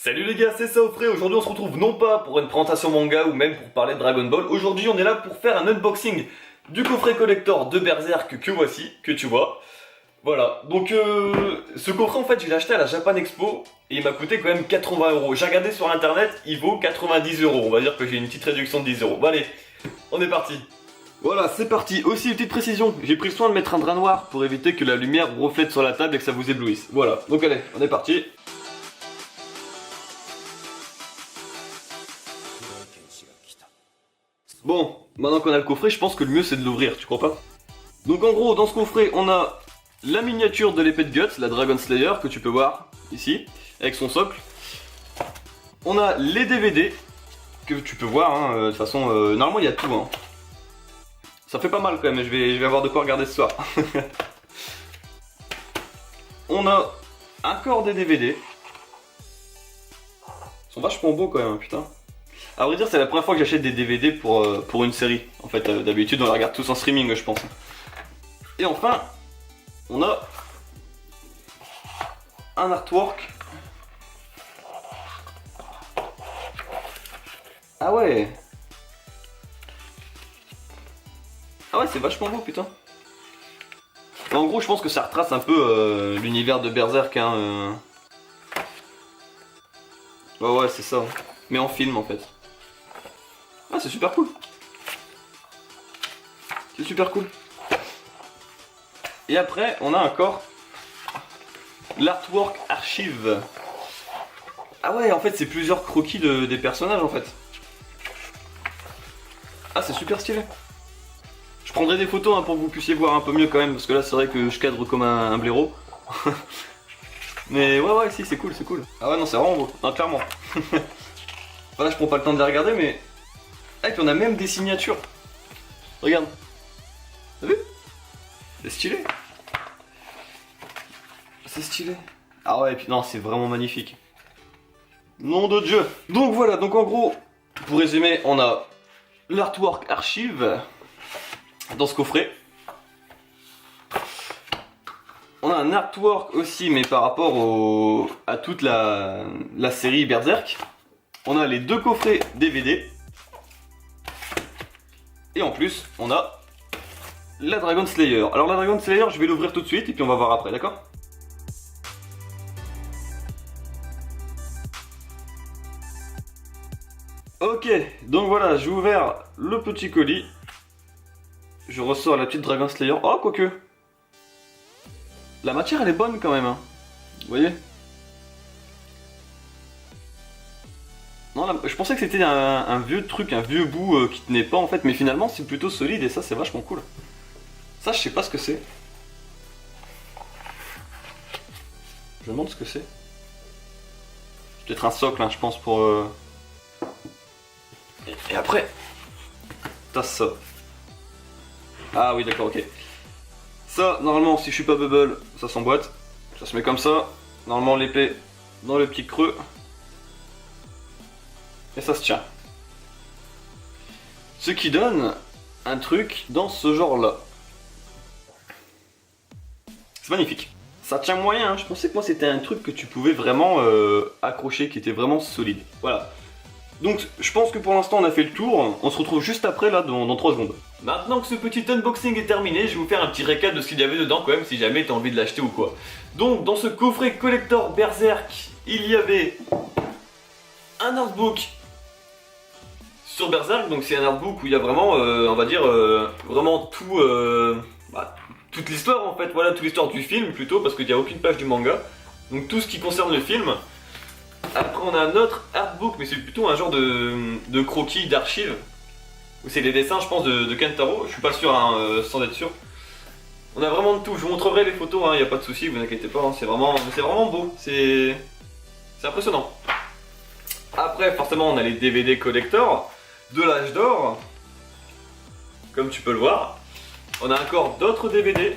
Salut les gars, c'est Saofré. Aujourd'hui on se retrouve non pas pour une présentation manga ou même pour parler de Dragon Ball. Aujourd'hui on est là pour faire un unboxing du coffret collector de Berserk que voici, que tu vois. Voilà, donc ce coffret en fait je l'ai acheté à la Japan Expo et il m'a coûté quand même 80€. J'ai regardé sur internet, il vaut 90€. On va dire que j'ai une petite réduction de 10€. Bon allez, on est parti. Voilà, c'est parti. Aussi une petite précision, j'ai pris soin de mettre un drap noir pour éviter que la lumière reflète sur la table et que ça vous éblouisse. Voilà, donc allez, on est parti. Bon, maintenant qu'on a le coffret, je pense que le mieux c'est de l'ouvrir, tu crois pas? Donc en gros, dans ce coffret, on a la miniature de l'épée de Guts, la Dragon Slayer, que tu peux voir ici, avec son socle. On a les DVD, que tu peux voir, hein, de toute façon, normalement il y a tout. Hein. Ça fait pas mal quand même, je vais avoir de quoi regarder ce soir. On a encore des DVD. Ils sont vachement beaux quand même, putain. À vrai dire, c'est la première fois que j'achète des DVD pour une série. En fait, d'habitude, on la regarde tous en streaming, je pense. Et enfin, on a un artwork. Ah ouais. Ah ouais, c'est vachement beau, putain. En gros, je pense que ça retrace un peu l'univers de Berserk. Hein, ouais, c'est ça. Mais en film, en fait. Ah, c'est super cool. C'est super cool. Et après, on a encore l'artwork archive. Ah ouais, en fait, c'est plusieurs croquis des personnages, en fait. Ah, c'est super stylé. Je prendrai des photos hein, pour que vous puissiez voir un peu mieux quand même, parce que là, c'est vrai que je cadre comme un blaireau. Mais ouais, si, c'est cool, c'est cool. Ah ouais, non, c'est vraiment beau. Non, clairement. Voilà, je prends pas le temps de les regarder, mais... Ah, et puis on a même des signatures. Regarde. T'as vu? C'est stylé. C'est stylé. Ah ouais, et puis non, c'est vraiment magnifique. Nom de Dieu. Donc voilà, donc en gros, pour résumer, on a l'artwork archive dans ce coffret. On a un artwork aussi, mais par rapport à toute la série Berserk. On a les deux coffrets DVD. Et en plus, on a la Dragon Slayer. Alors la Dragon Slayer, je vais l'ouvrir tout de suite et puis on va voir après, d'accord? Ok, donc voilà, j'ai ouvert le petit colis. Je ressors la petite Dragon Slayer. Oh, quoique. La matière, elle est bonne quand même. Hein. Vous voyez? Non, là, je pensais que c'était un vieux truc, un vieux bout qui tenait pas en fait, mais finalement c'est plutôt solide et ça c'est vachement cool. Ça je sais pas ce que c'est. Je me demande ce que c'est. Peut-être un socle hein, je pense pour... Et après, t'as ça. Ah oui d'accord ok. Ça normalement si je suis pas bubble, ça s'emboîte. Ça se met comme ça. Normalement l'épée dans le petit creux. Et ça se tient. Ce qui donne un truc dans ce genre là. C'est magnifique. Ça tient moyen, hein. Je pensais que moi c'était un truc que tu pouvais vraiment accrocher, qui était vraiment solide. Voilà. Donc je pense que pour l'instant on a fait le tour. On se retrouve juste après là dans 3 secondes. Maintenant que ce petit unboxing est terminé, je vais vous faire un petit récap de ce qu'il y avait dedans quand même si jamais t'as envie de l'acheter ou quoi. Donc dans ce coffret collector Berserk, il y avait un artbook sur Berserk, donc c'est un artbook où il y a vraiment, on va dire, vraiment tout, toute l'histoire en fait, voilà, toute l'histoire du film plutôt, parce qu'il n'y a aucune page du manga, donc tout ce qui concerne le film. Après on a un autre artbook, mais c'est plutôt un genre de croquis, d'archives, où c'est les dessins je pense de Kentaro, je suis pas sûr, hein, sans être sûr. On a vraiment de tout, je vous montrerai les photos, il n'y a pas de souci, vous inquiétez pas, hein, c'est vraiment beau, c'est impressionnant. Après forcément on a les DVD collector de l'âge d'or, comme tu peux le voir. On a encore d'autres DVD,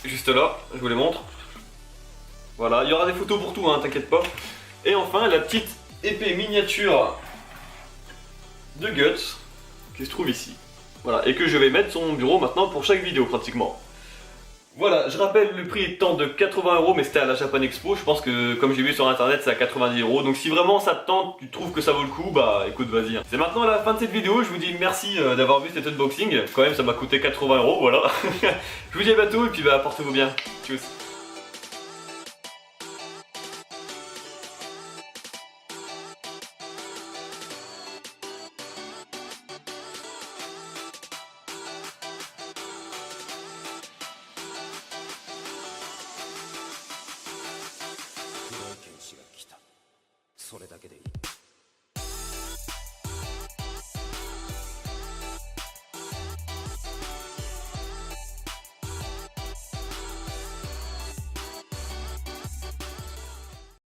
juste là, je vous les montre. Voilà, il y aura des photos pour tout, hein, t'inquiète pas. Et enfin la petite épée miniature de Guts, qui se trouve ici. Voilà, et que je vais mettre sur mon bureau maintenant pour chaque vidéo pratiquement. Voilà, je rappelle, le prix étant de 80 € mais c'était à la Japan Expo. Je pense que comme j'ai vu sur internet c'est à 90 €. Donc si vraiment ça te tente, tu trouves que ça vaut le coup, bah écoute, vas-y. C'est maintenant la fin de cette vidéo, je vous dis merci d'avoir vu cet unboxing. Quand même ça m'a coûté 80 €, voilà. Je vous dis à bientôt et puis bah portez-vous bien. Tchuss.